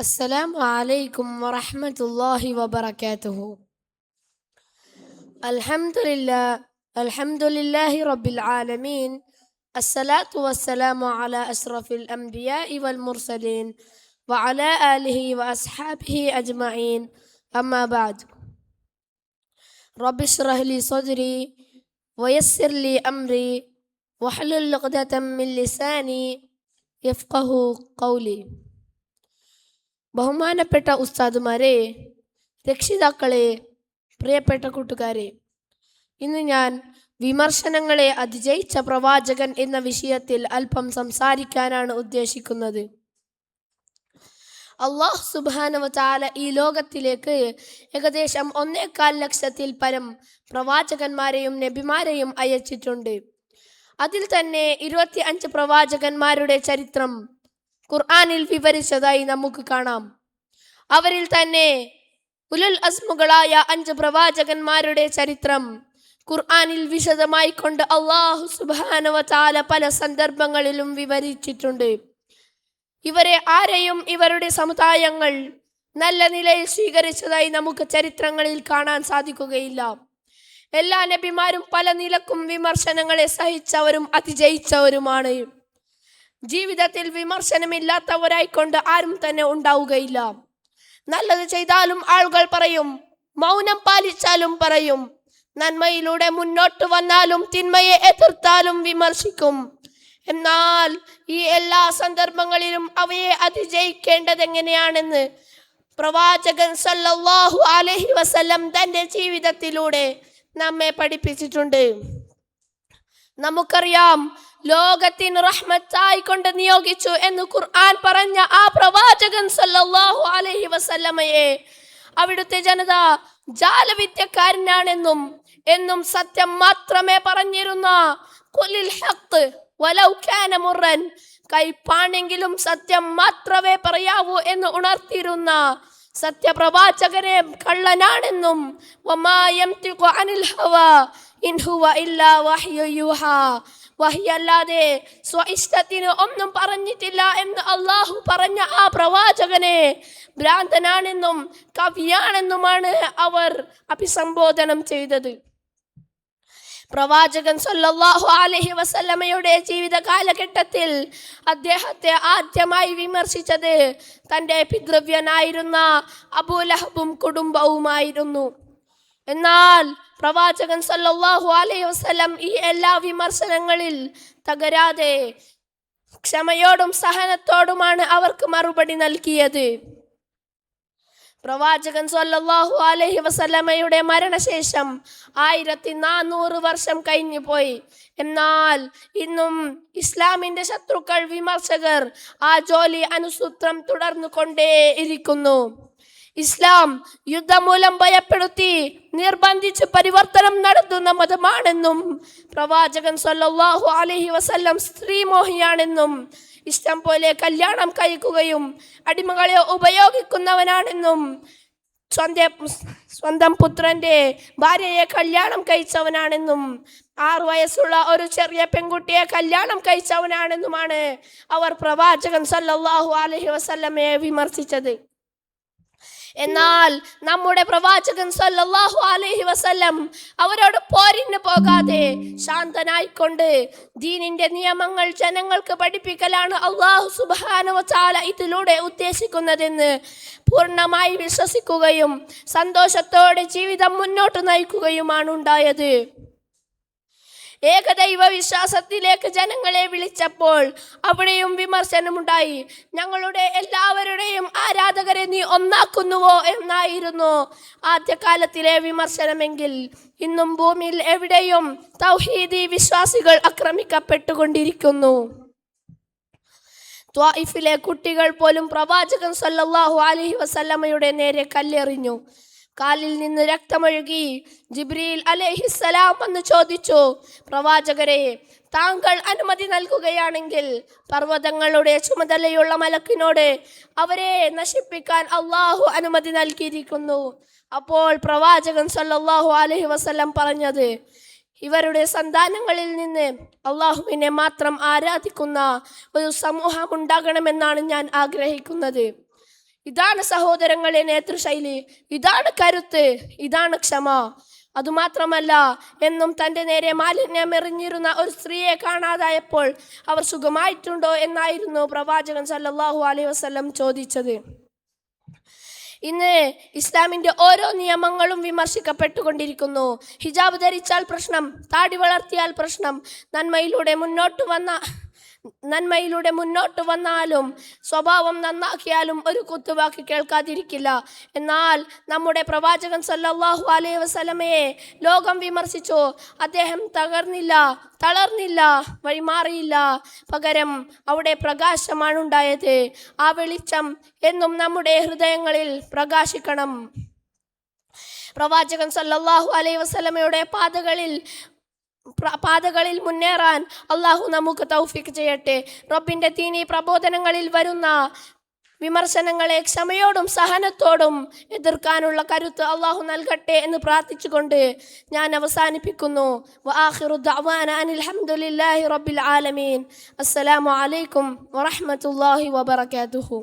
السلام عليكم ورحمة الله وبركاته. الحمد لله رب العالمين. الصلاة والسلام على أشرف الأنبياء والمرسلين وعلى آله وأصحابه أجمعين. أما بعد، رب اشرح لي صدري ويسر لي أمري واحلل عقدة من لساني يفقه قولي. ബഹുമാനപ്പെട്ട ഉസ്താദുമാരെ, രക്ഷിതാക്കളെ, പ്രിയപ്പെട്ട കൂട്ടുകാരെ, ഇന്ന് ഞാൻ വിമർശനങ്ങളെ അതിജയിച്ച പ്രവാചകൻ എന്ന വിഷയത്തിൽ അല്പം സംസാരിക്കാനാണ് ഉദ്ദേശിക്കുന്നത്. അല്ലാഹു സുബ്ഹാനഹു വ തആല ഈ ലോകത്തിലേക്ക് ഏകദേശം 1.25 ലക്ഷത്തിൽ പരം പ്രവാചകന്മാരെയും നബിമാരെയും അയച്ചിട്ടുണ്ട്. അതിൽ തന്നെ 25 പ്രവാചകന്മാരുടെ ചരിത്രം ഖുർആനിൽ വിവരിച്ചതായി നമുക്ക് കാണാം. അവരിൽ തന്നെ ഉലുൽ അസ്മുകളായ 5 പ്രവാചകന്മാരുടെ ചരിത്രം ഖുർആനിൽ വിശദമായി കൊണ്ട് അല്ലാഹു സുബ്ഹാനഹു വ തആല പല സന്ദർഭങ്ങളിലും വിവരിച്ചിട്ടുണ്ട്. ഇവരെ ആരെയും ഇവരുടെ സമുദായങ്ങൾ നല്ല നിലയിൽ സ്വീകരിച്ചതായി നമുക്ക് ചരിത്രങ്ങളിൽ കാണാൻ സാധിക്കുകയില്ല. എല്ലാ നബിമാരും പല നിലക്കും വിമർശനങ്ങളെ സഹിച്ചവരും അതിജയിച്ചവരുമാണ്. ജീവിതത്തിൽ വിമർശനമില്ലാത്തവരായിക്കൊണ്ട് ആരും തന്നെ ഉണ്ടാവുകയില്ല. നല്ലത് ചെയ്താലും ആളുകൾ പറയും, മൗനം പാലിച്ചാലും പറയും. നന്മയിലൂടെ മുന്നോട്ട് വന്നാലും തിന്മയെ എതിർത്താലും വിമർശിക്കും. എന്നാൽ ഈ എല്ലാ സന്ദർഭങ്ങളിലും അവയെ അതിജയിക്കേണ്ടത് എങ്ങനെയാണെന്ന് പ്രവാചകൻ സല്ലല്ലാഹു അലൈഹി വസല്ലം തൻ്റെ ജീവിതത്തിലൂടെ നമ്മെ പഠിപ്പിച്ചിട്ടുണ്ട്. നമുക്കറിയാം, ലോകത്തിന് റഹ്മത്തായി കൊണ്ട് നിയോഗിച്ചു എന്ന് ഖുർആൻ പറഞ്ഞ ആ പ്രവാചകൻ സല്ലല്ലാഹു അലൈഹി വസല്ലമയെ അവിടുത്തെ ജനത ജാലവിദ്യക്കാരനാണെന്നും എന്നും സത്യം മാത്രമേ പറഞ്ഞിരുന്ന ഖുലിൽ ഹഖ് വലൗ കാന മുറൻ, കൈപ്പാണെങ്കിലും സത്യം മാത്രമേ പറയാവൂ എന്ന് ഉണർത്തിയിരുന്ന സത്യപ്രവാചകനെ കള്ളനാണെന്നും വമാ യംതിഖു അനിൽ ഹവാ ഇൻ ഹുവ ഇല്ലാ വഹ്യു യൂഹാ, വഹ്യല്ലാതെ സ്വഇഷ്ടത്തിന് ഒന്നും പറഞ്ഞിട്ടില്ല എന്ന് അല്ലാഹു പറഞ്ഞ ആ പ്രവാചകനെ ഭ്രാന്തനാണെന്നും കവിയാണെന്നുമാണ് അവർ അഭിസംബോധനം ചെയ്തത്. പ്രവാചകൻ സല്ലല്ലാഹു അലൈഹി വസല്ലമയുടെ ജീവിത കാലഘട്ടത്തിൽ അദ്ദേഹത്തെ ആദ്യമായി വിമർശിച്ചത് തൻ്റെ പിതൃവ്യനായിരുന്ന അബൂലഹബും കുടുംബവുമായിരുന്നു. എന്നാൽ പ്രവാചകൻ സല്ലല്ലാഹു അലൈഹി വസല്ലം ഈ എല്ലാ വിമർശനങ്ങളിൽ തകരാതെ ക്ഷമയോടും സഹനത്തോടുമാണ് അവർക്ക് മറുപടി നൽകിയത്. പ്രവാചകൻ സല്ലല്ലാഹു അലൈഹി വസല്ലമയുടെ മരണശേഷം 1400 വർഷം കഴിഞ്ഞു പോയി. എന്നാൽ ഇന്നും ഇസ്ലാമിന്റെ ശത്രുക്കൾ, വിമർശകർ ആ ജോലി അനുസൂത്രം തുടർന്നു കൊണ്ടേയിരിക്കുന്നു. ഇസ്ലാം യുദ്ധം മൂലം ഭയപ്പെടുത്തി നിർബന്ധിച്ച് പരിവർത്തനം നടത്തുന്ന മതമാണെന്നും പ്രവാചകൻ സല്ലല്ലാഹു അലൈഹി വസല്ലം സ്ത്രീമോഹിയാണെന്നും ഇഷ്ടം പോലെ കല്യാണം കഴിക്കുകയും അടിമകളെ ഉപയോഗിക്കുന്നവനാണെന്നും സ്വന്തം പുത്രന്റെ ഭാര്യയെ കല്യാണം കഴിച്ചവനാണെന്നും 6 വയസ്സുള്ള ഒരു ചെറിയ പെൺകുട്ടിയെ കല്യാണം കഴിച്ചവനാണെന്നുമാണ് അവർ പ്രവാചകൻ സല്ലല്ലാഹു അലൈഹി വസല്ലമയെ വിമർശിച്ചത്. എന്നാൽ നമ്മുടെ പ്രവാചകൻ സല്ലല്ലാഹു അലൈഹി വസല്ലം അവരോട് പോരിന് പോകാതെ ശാന്തനായിക്കൊണ്ട് ദീനിന്റെ നിയമങ്ങൾ ജനങ്ങൾക്ക് പഠിപ്പിക്കലാണ് അല്ലാഹു സുബ്ഹാനഹു വ തആല ഇതിലൂടെ ഉദ്ദേശിക്കുന്നതെന്ന് പൂർണ്ണമായി വിശ്വസിക്കുകയും സന്തോഷത്തോടെ ജീവിതം മുന്നോട്ട് നയിക്കുകയുമാണ് ഉണ്ടായത്. ഏകദൈവ വിശ്വാസത്തിലേക്ക് ജനങ്ങളെ വിളിച്ചപ്പോൾ അവിടെയും വിമർശനമുണ്ടായി. ഞങ്ങളുടെ എല്ലാവരുടെയും ആരാധകരെ നീ ഒന്നാക്കുന്നുവോ എന്നായിരുന്നു ആദ്യകാലത്തിലെ വിമർശനമെങ്കിൽ ഇന്നും ഭൂമിയിൽ എവിടെയും തൗഹീദി വിശ്വാസികൾ ആക്രമിക്കപ്പെട്ടുകൊണ്ടിരിക്കുന്നു. ത്വായിഫിലെ കുട്ടികൾ പോലും പ്രവാചകൻ സല്ലല്ലാഹു അലൈഹി വസല്ലമയുടെ നേരെ കല്ലെറിഞ്ഞു. കാലിൽ നിന്ന് രക്തമൊഴുകി. ജിബ്രീൽ അലൈഹിസ്സലാം വന്ന് ചോദിച്ചു, പ്രവാചകരെ, താങ്കൾ അനുമതി നൽകുകയാണെങ്കിൽ പർവ്വതങ്ങളുടെ ചുമതലയുള്ള മലക്കിനോട് അവരെ നശിപ്പിക്കാൻ അല്ലാഹു അനുമതി നൽകിയിരിക്കുന്നു. അപ്പോൾ പ്രവാചകൻ സല്ലല്ലാഹു അലൈഹി വസല്ലം പറഞ്ഞത്, ഇവരുടെ സന്താനങ്ങളിൽ നിന്ന് അല്ലാഹുവിനെ മാത്രം ആരാധിക്കുന്ന ഒരു സമൂഹം ഉണ്ടാകണമെന്നാണ് ഞാൻ ആഗ്രഹിക്കുന്നത്. ഇതാണ് സഹോദരങ്ങളെ നേതൃശൈലി, ഇതാണ് കരുത്ത്, ഇതാണ് ക്ഷമ. അതുമാത്രമല്ല, എന്നും തൻ്റെ നേരെ മാലിന്യം എറിഞ്ഞിരുന്ന ഒരു സ്ത്രീയെ കാണാതായപ്പോൾ അവർ സുഖമായിട്ടുണ്ടോ എന്നായിരുന്നു പ്രവാചകൻ സല്ലല്ലാഹു അലൈഹി വസല്ലം ചോദിച്ചത്. ഇന്ന് ഇസ്ലാമിൻ്റെ ഓരോ നിയമങ്ങളും വിമർശിക്കപ്പെട്ടുകൊണ്ടിരിക്കുന്നു. ഹിജാബ് ധരിച്ചാൽ പ്രശ്നം, താടി വളർത്തിയാൽ പ്രശ്നം, നന്മയിലൂടെ മുന്നോട്ട് വന്നാലും സ്വഭാവം നന്നാക്കിയാലും ഒരു കുത്തുവാക്ക് കേൾക്കാതിരിക്കില്ല. എന്നാൽ നമ്മുടെ പ്രവാചകൻ സല്ലല്ലാഹു അലൈഹി വസല്ലമയെ ലോകം വിമർശിച്ചു. അദ്ദേഹം തളർന്നില്ല, വഴിമാറിയില്ല. പകരം അവിടെ പ്രകാശമാണുണ്ടായത്. ആ വെളിച്ചം എന്നും നമ്മുടെ ഹൃദയങ്ങളിൽ പ്രകാശിക്കണം. പ്രവാചകൻ സല്ലല്ലാഹു അലൈഹി വസല്ലമയുടെ പാതകളിൽ മുന്നേറാൻ അള്ളാഹു നമുക്ക് തൗഫീഖ് ചെയ്യട്ടെ. റബ്ബിൻ്റെ ദീനി പ്രബോധനങ്ങളിൽ വരുന്ന വിമർശനങ്ങളെ ക്ഷമയോടും സഹനത്തോടും എതിർക്കാനുള്ള കരുത്ത് അള്ളാഹു നൽകട്ടെ എന്ന് പ്രാർത്ഥിച്ചുകൊണ്ട് ഞാൻ അവസാനിപ്പിക്കുന്നു. വആഖിറു ദഅ്വാന അനിൽ ഹംദുലില്ലാഹി റബ്ബിൽ ആലമീൻ. അസ്സലാമു അലൈക്കും വറഹ്മത്തുള്ളാഹി വബറകാതുഹു.